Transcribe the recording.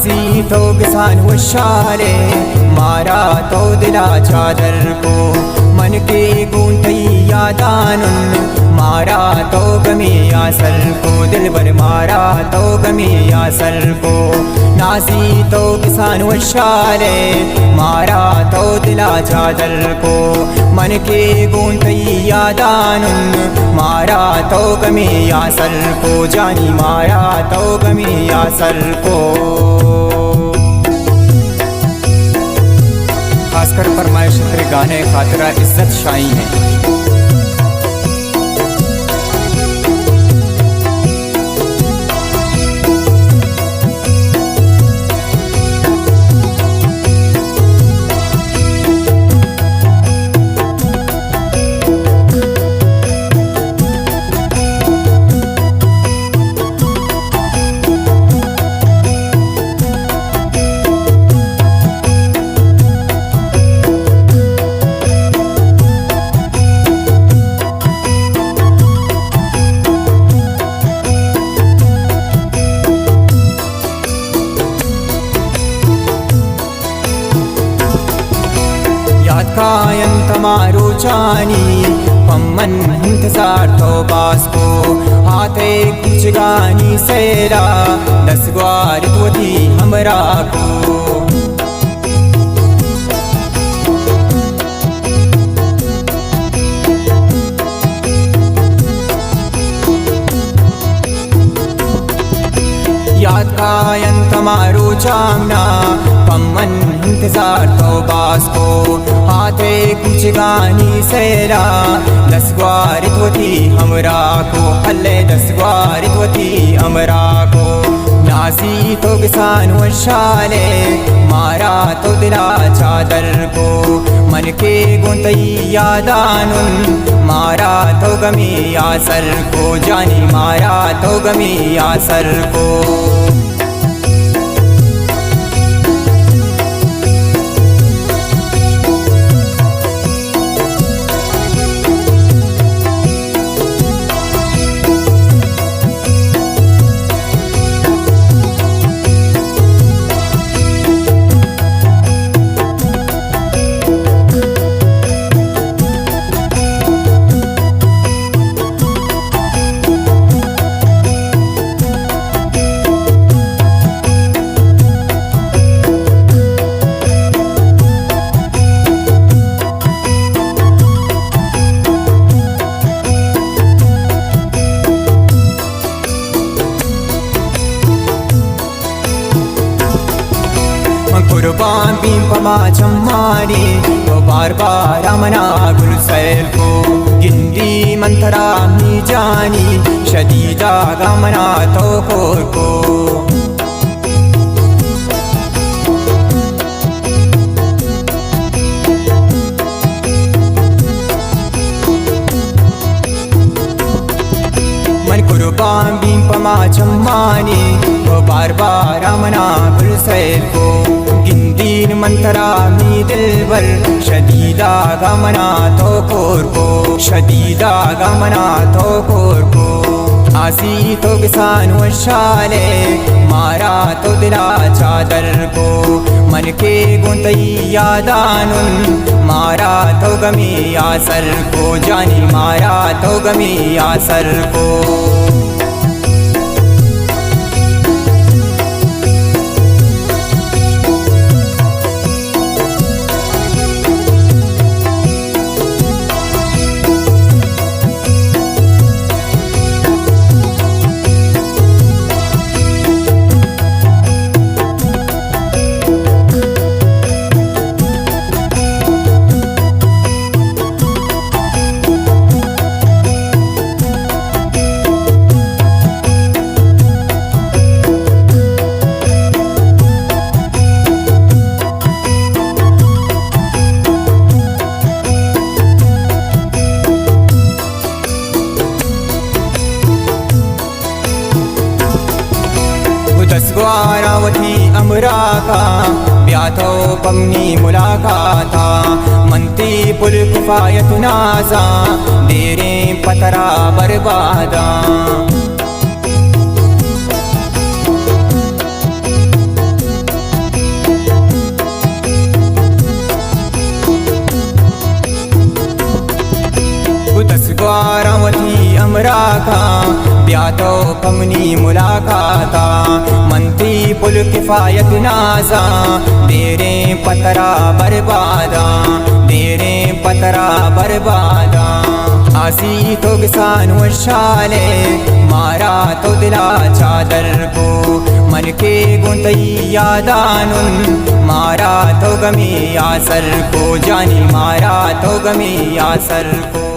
नासी तो किसान वशाले मारा तो दिला चादर को मन के गूंथई यादानुन मारा तो गमी आसर को दिल भर मारा तो गमी आसर को नासी तो किसान वशाले मारा तो दिला चादर को मन के गूंथई यादानुन मारा तो गमी आसर को जानी मारा तो गमी आसर को। खासकर फरमाइश तेरे गाने खातरा इज्जत शाही है। कायन तमारो जानी पम्मन इंतजार तो बास को हाथे कुछ गानी सेरा दस ग्वार तो दी हमरा को। याद कायन तमारो जामना पम्मन इंतजार तो बास को हाथे कुछ गानी सेरा दस ग्वार थी हमरा को अल्ले दस ग्वार थी हमरा को। नासी तो किसान वशाले मारा तो दिला चादर को मन के गूंथई यादानुन मारा तो गमी आसर को जानी मारा तो गमी आसर को। कुर्बान बीम पमा चम्मारी तो बार बार अमना गुलसैल को गिंदी मंथरा मी जानी शदीदा गमना तो खोर को। मन कुर्बान बीम पमा चम्मानी तो बार बार अमना गुलसैल को गिंदीन मंतरा मी दिलबर शदीदा गमना तो खोर को शदीदा गमना तो खोर को। आसी तो किसान वशाले मारा तो दिला चादर को मन के गूंथई यादानुन मारा तो गमी आसर को जानी मारा तो गमी आसर को। दसग्वारावती अमरा का ब्याथो पमनी मुलाकाता मंती पुल कुफायत नाजा देरे पतरा बर्बादा। उतस ग्वारावती अमरा का ब्यातो कमनी मुलाकाता मंत्री पुल किफायत नाजा तेरे पतरा बर्बादा तेरे पतरा बर्बादा आसी तो किसान वशाले मारा तो दिला चादर को मन के गुंतई यादानुन मारा तो गमी यासर को जानी मारा तो गमी यासर को।